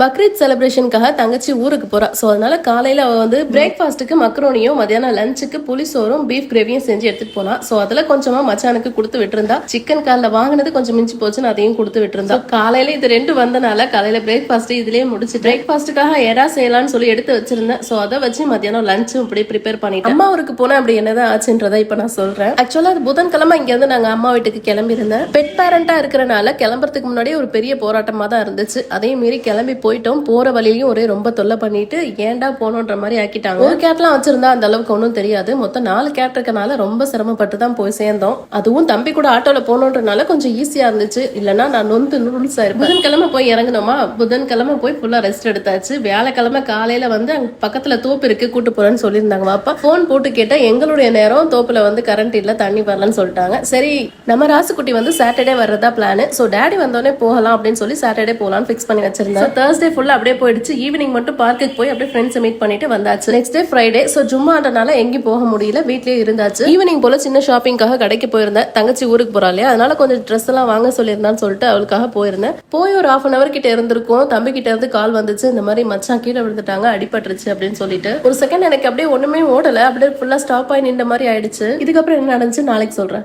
பக்ரீத் செலிப்ரேஷனுக்காக தங்கச்சி ஊருக்கு போறா. சோ அதனால காலையில அவ வந்து பிரேக்ஃபாஸ்ட்டுக்கு மக்ரோனியும் மத்தியானம் லஞ்சுக்கு புளிசோறும் பீஃப் கிரேவியும் செஞ்சு எடுத்துட்டு போனா. சோ அதுல கொஞ்சமா மச்சானுக்கு கொடுத்து விட்டுருந்தா. சிக்கன் காலில் வாங்கினது கொஞ்சம் மிஞ்சி போச்சுன்னு அதையும் கொடுத்து விட்டுருந்தா. காலையில இது ரெண்டு வந்தனால காலையில பிரேக்ஃபாஸ்ட் இதுலயே முடிச்சு பிரேக்ஃபாஸ்ட்டுக்காக எறா செய்யலாம்னு சொல்லி எடுத்து வச்சிருந்தேன். சோ அதை வச்சு மத்தியானம் லஞ்சும் இப்படி ப்ரிப்பேர் பண்ணிட்டேன். அம்மா ஊருக்கு போனா அப்படி என்னதான் ஆச்சுன்றதை இப்ப நான் சொல்றேன். ஆக்சுவலா அது புதன்கிழமை இங்க இருந்து நாங்க அம்மா வீட்டுக்கு கிளம்பி இருந்தேன். பெட் பேரண்டா இருக்கிறனால கிளம்புறதுக்கு முன்னாடியே ஒரு பெரிய போராட்டமா தான் இருந்துச்சு. அதே மீறி கிளம்பி போயிட்டோம். போற வழியிலையும் ஒரே ரொம்ப தொல்லை பண்ணிட்டு ஏன்டா போனோன்ற மாதிரி ஆக்கிட்டாங்க. ஒரு கேட்லாம் வச்சிருந்தா அந்த அளவுக்கு ஒன்றும் தெரியாது. மொத்தம் 4 கேட் இருக்கனால ரொம்ப சிரமப்பட்டு தான் போய் சேர்ந்தோம். அதுவும் தம்பி கூட ஆட்டோல போனோன்றனால கொஞ்சம் ஈஸியா இருந்துச்சு. இல்லைன்னா நான் நொந்து நூடுல்ஸ் ஆயிருப்பேன். புதன்கிழமை போய் இறங்கணுமா, புதன்கிழமை போய் ஃபுல்லா ரெஸ்ட் எடுத்தாச்சு. வியாழக்கிழமை காலையில வந்து பக்கத்துல தோப்பு இருக்கு கூட்டு போறேன்னு சொல்லியிருந்தாங்க. அப்பா போன் போட்டு கேட்டா எங்களுடைய நேரம் தோப்புல வந்து கரண்ட் இல்ல தண்ணி வரலன்னு சொல்லிட்டாங்க. சரி நம்ம ராசுக்குட்டி வந்து சாட்டர்டே வர்றதா பிளான். சோ டேடி வந்தோடனே போகலாம் அப்படின்னு சொல்லி சாட்டர்டே போகலான்னு ஃபிக்ஸ் பண்ணி வச்சிருந்தேன். தேர்ஸ்டே ஃபுல்லா அப்படியே போயிடுச்சு. ஈவினிங் மட்டும் பார்க்குக்கு போய் அப்படியே ஃப்ரெண்ட்ஸ் மீட் பண்ணிட்டு வந்தாச்சு. Next day Friday. சோ ஜும்மான்றனால எங்கேயும் போக முடியல, வீட்லயே இருந்தாச்சு. ஈவினிங் போல சின்ன ஷாப்பிங்காக கடைக்கு போயிருந்தேன். தங்கச்சி ஊருக்கு போறா இல்லையா, அதனால கொஞ்சம் ட்ரெஸ் எல்லாம் வாங்க சொல்லியிருந்தான்னு சொல்லிட்டு அவளுக்காக போயிருந்தேன். போய் ஒரு 1/2 hour கிட்ட இருந்திருக்கும். தம்பி கிட்ட இருந்து கால் வந்துச்சு, இந்த மாதிரி மச்சான் கீழே விழுந்துட்டாங்க, அடிபட்டுருச்சு அப்படின்னு சொல்லிட்டு. ஒரு செகண்ட் எனக்கு அப்படியே ஒண்ணுமே ஓடல, அப்படியே ஃபுல்லா ஸ்டாப் ஆகி நின்ற மாதிரி ஆயிடுச்சு. இதுக்கப்புறம் என்ன நடந்துச்சு நாளைக்கு சொல்றேன்.